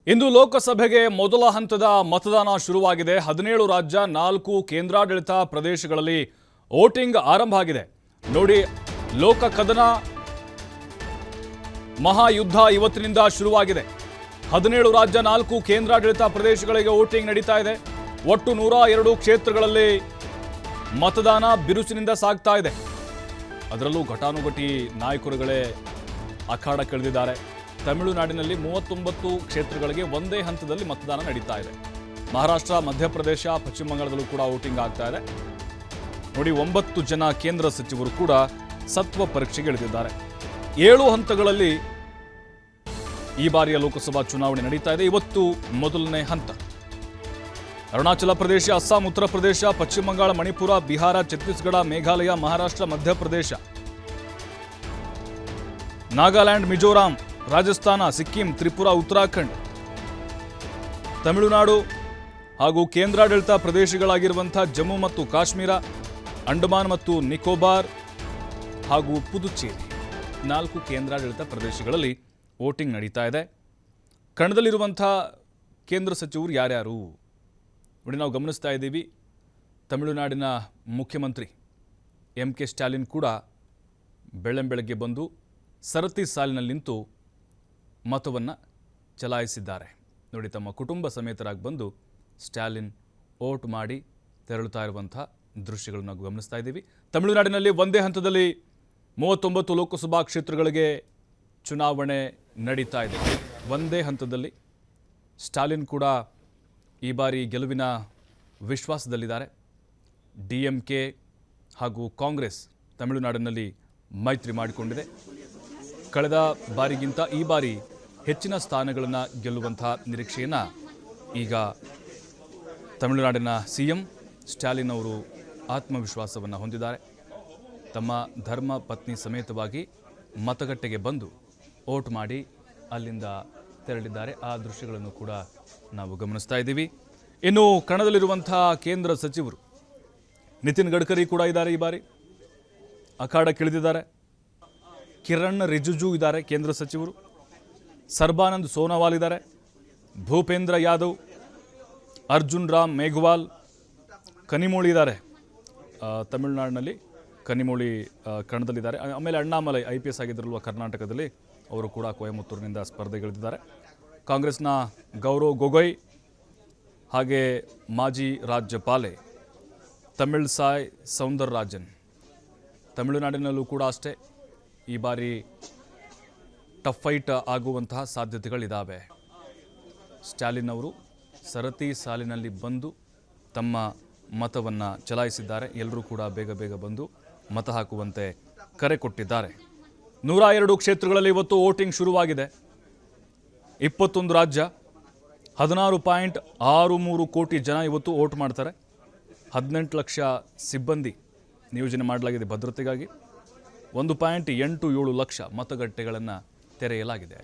ಇಂದು ಲೋಕಸಭೆಗೆ ಮೊದಲ ಹಂತದ ಮತದಾನ ಶುರುವಾಗಿದೆ. 17 ರಾಜ್ಯ 4 ಕೇಂದ್ರಾಡಳಿತ ಪ್ರದೇಶಗಳಲ್ಲಿ ವೋಟಿಂಗ್ ಆರಂಭ ಆಗಿದೆ. ನೋಡಿ, ಲೋಕ ಕದನ ಮಹಾಯುದ್ಧ ಇವತ್ತಿನಿಂದ ಶುರುವಾಗಿದೆ. 17 ರಾಜ್ಯ 4 ಕೇಂದ್ರಾಡಳಿತ ಪ್ರದೇಶಗಳಿಗೆ ವೋಟಿಂಗ್ ನಡೀತಾ ಇದೆ. ಒಟ್ಟು 102 ಕ್ಷೇತ್ರಗಳಲ್ಲಿ ಮತದಾನ ಬಿರುಸಿನಿಂದ ಸಾಗ್ತಾ ಇದೆ. ಅದರಲ್ಲೂ ಘಟಾನುಘಟಿ ನಾಯಕರುಗಳೇ ಅಖಾಡಕ್ಕಿಳಿದಿದ್ದಾರೆ. ತಮಿಳುನಾಡಿನಲ್ಲಿ 39 ಕ್ಷೇತ್ರಗಳಿಗೆ ಒಂದೇ ಹಂತದಲ್ಲಿ ಮತದಾನ ನಡೀತಾ ಇದೆ. ಮಹಾರಾಷ್ಟ್ರ, ಮಧ್ಯಪ್ರದೇಶ, ಪಶ್ಚಿಮ ಬಂಗಾಳದಲ್ಲೂ ಕೂಡ ವೋಟಿಂಗ್ ಆಗ್ತಾ ಇದೆ. ನೋಡಿ, 9 ಜನ ಕೇಂದ್ರ ಸಚಿವರು ಕೂಡ ಸತ್ವ ಪರೀಕ್ಷೆಗೆ ಇಳಿದಿದ್ದಾರೆ. 7 ಹಂತಗಳಲ್ಲಿ ಈ ಬಾರಿಯ ಲೋಕಸಭಾ ಚುನಾವಣೆ ನಡೀತಾ ಇದೆ. ಇವತ್ತು ಮೊದಲನೇ ಹಂತ. ಅರುಣಾಚಲ ಪ್ರದೇಶ, ಅಸ್ಸಾಂ, ಉತ್ತರ ಪ್ರದೇಶ, ಪಶ್ಚಿಮ ಬಂಗಾಳ, ಮಣಿಪುರ, ಬಿಹಾರ, ಛತ್ತೀಸ್ಗಢ, ಮೇಘಾಲಯ, ಮಹಾರಾಷ್ಟ್ರ, ಮಧ್ಯಪ್ರದೇಶ, ನಾಗಾಲ್ಯಾಂಡ್, ಮಿಜೋರಾಂ, ರಾಜಸ್ಥಾನ, ಸಿಕ್ಕಿಂ, ತ್ರಿಪುರಾ, ಉತ್ತರಾಖಂಡ್, ತಮಿಳುನಾಡು ಹಾಗೂ ಕೇಂದ್ರಾಡಳಿತ ಪ್ರದೇಶಗಳಾಗಿರುವಂತಹ ಜಮ್ಮು ಮತ್ತು ಕಾಶ್ಮೀರ, ಅಂಡಮಾನ್ ಮತ್ತು ನಿಕೋಬಾರ್ ಹಾಗೂ ಪುದುಚೇರಿ 4 ಕೇಂದ್ರಾಡಳಿತ ಪ್ರದೇಶಗಳಲ್ಲಿ ವೋಟಿಂಗ್ ನಡೀತಾ ಇದೆ. ಕಣದಲ್ಲಿರುವಂತಹ ಕೇಂದ್ರ ಸಚಿವರು ಯಾರ್ಯಾರು ನೋಡಿ, ನಾವು ಗಮನಿಸ್ತಾ ಇದ್ದೀವಿ. ತಮಿಳುನಾಡಿನ ಮುಖ್ಯಮಂತ್ರಿ MK ಸ್ಟಾಲಿನ್ ಕೂಡ ಬೆಳ್ಳಂಬೆಳಗ್ಗೆ ಬಂದು ಸರತಿ ಸಾಲಿನಲ್ಲಿ ನಿಂತು ಮತವನ್ನು ಚಲಾಯಿಸಿದ್ದಾರೆ. ನೋಡಿ, ತಮ್ಮ ಕುಟುಂಬ ಸಮೇತರಾಗಿ ಬಂದು ಸ್ಟಾಲಿನ್ ವೋಟ್ ಮಾಡಿ ತೆರಳುತ್ತಾ ಇರುವಂಥ ದೃಶ್ಯಗಳನ್ನು ನಾವು ಗಮನಿಸ್ತಾ ಇದ್ದೀವಿ. ತಮಿಳುನಾಡಿನಲ್ಲಿ ಒಂದೇ ಹಂತದಲ್ಲಿ 39 ಲೋಕಸಭಾ ಕ್ಷೇತ್ರಗಳಿಗೆ ಚುನಾವಣೆ ನಡೀತಾ ಇದೆ. ಒಂದೇ ಹಂತದಲ್ಲಿ ಸ್ಟಾಲಿನ್ ಕೂಡ ಈ ಬಾರಿ ಗೆಲುವಿನ ವಿಶ್ವಾಸದಲ್ಲಿದ್ದಾರೆ. DMK ಹಾಗೂ ಕಾಂಗ್ರೆಸ್ ತಮಿಳುನಾಡಿನಲ್ಲಿ ಮೈತ್ರಿ ಮಾಡಿಕೊಂಡಿದೆ. ಕಳೆದ ಬಾರಿಗಿಂತ ಈ ಬಾರಿ ಹೆಚ್ಚಿನ ಸ್ಥಾನಗಳನ್ನು ಗೆಲ್ಲುವಂತಹ ನಿರೀಕ್ಷೆಯನ್ನು ಈಗ ತಮಿಳುನಾಡಿನ CM ಸ್ಟಾಲಿನ್ ಅವರು ಆತ್ಮವಿಶ್ವಾಸವನ್ನು ಹೊಂದಿದ್ದಾರೆ. ತಮ್ಮ ಧರ್ಮ ಪತ್ನಿ ಸಮೇತವಾಗಿ ಮತಗಟ್ಟೆಗೆ ಬಂದು ವೋಟ್ ಮಾಡಿ ಅಲ್ಲಿಂದ ತೆರಳಿದ್ದಾರೆ. ಆ ದೃಶ್ಯಗಳನ್ನು ಕೂಡ ನಾವು ಗಮನಿಸ್ತಾ ಇದ್ದೀವಿ. ಇನ್ನು ಕಣದಲ್ಲಿರುವಂತಹ ಕೇಂದ್ರ ಸಚಿವರು ನಿತಿನ್ ಗಡ್ಕರಿ ಕೂಡ ಇದ್ದಾರೆ. ಈ ಬಾರಿ ಅಖಾಡಕ್ಕಿಳಿದಿದ್ದಾರೆ. ಕಿರಣ್ ರಿಜಿಜು ಇದ್ದಾರೆ ಕೇಂದ್ರ ಸಚಿವರು. ಸರ್ಬಾನಂದ್ ಸೋನೋವಾಲ್ ಇದ್ದಾರೆ. ಭೂಪೇಂದ್ರ ಯಾದವ್, ಅರ್ಜುನ್ ರಾಮ್ ಮೇಘವಾಲ್, ಕನಿಮೋಳಿ ಇದ್ದಾರೆ. ತಮಿಳುನಾಡಿನಲ್ಲಿ ಕನಿಮೋಳಿ ಕಣದಲ್ಲಿದ್ದಾರೆ. ಆಮೇಲೆ ಅಣ್ಣಾಮಲೈ IPS ಆಗಿದ್ದರಲ್ವ ಕರ್ನಾಟಕದಲ್ಲಿ, ಅವರು ಕೂಡ ಕೊಯಮತ್ತೂರಿನಿಂದ ಸ್ಪರ್ಧೆಗಿಳಿದಿದ್ದಾರೆ. ಕಾಂಗ್ರೆಸ್ನ ಗೌರವ್ ಗೊಗೊಯ್ ಹಾಗೆ ಮಾಜಿ ರಾಜ್ಯಪಾಲೆ ತಮಿಳ್ಸಾಯ್ ಸೌಂದರರಾಜನ್. ತಮಿಳುನಾಡಿನಲ್ಲೂ ಕೂಡ ಅಷ್ಟೇ ಈ ಬಾರಿ ಟಫ್ ಫೈಟ್ ಆಗುವಂತಹ ಸಾಧ್ಯತೆಗಳಿದ್ದಾವೆ. ಸ್ಟಾಲಿನ್ ಅವರು ಸರತಿ ಸಾಲಿನಲ್ಲಿ ಬಂದು ತಮ್ಮ ಮತವನ್ನು ಚಲಾಯಿಸಿದ್ದಾರೆ. ಎಲ್ಲರೂ ಕೂಡ ಬೇಗ ಬೇಗ ಬಂದು ಮತ ಹಾಕುವಂತೆ ಕರೆ ಕೊಟ್ಟಿದ್ದಾರೆ. 102 ಕ್ಷೇತ್ರಗಳಲ್ಲಿ ಇವತ್ತು ವೋಟಿಂಗ್ ಶುರುವಾಗಿದೆ. 21 ರಾಜ್ಯ, 16.63 ಕೋಟಿ ಜನ ಇವತ್ತು ವೋಟ್ ಮಾಡ್ತಾರೆ. 18 ಲಕ್ಷ ಸಿಬ್ಬಂದಿ ನಿಯೋಜನೆ ಮಾಡಲಾಗಿದೆ ಭದ್ರತೆಗಾಗಿ. 1.87 ಲಕ್ಷ ಮತಗಟ್ಟೆಗಳನ್ನು ತೆರೆಯಲಾಗಿದೆ.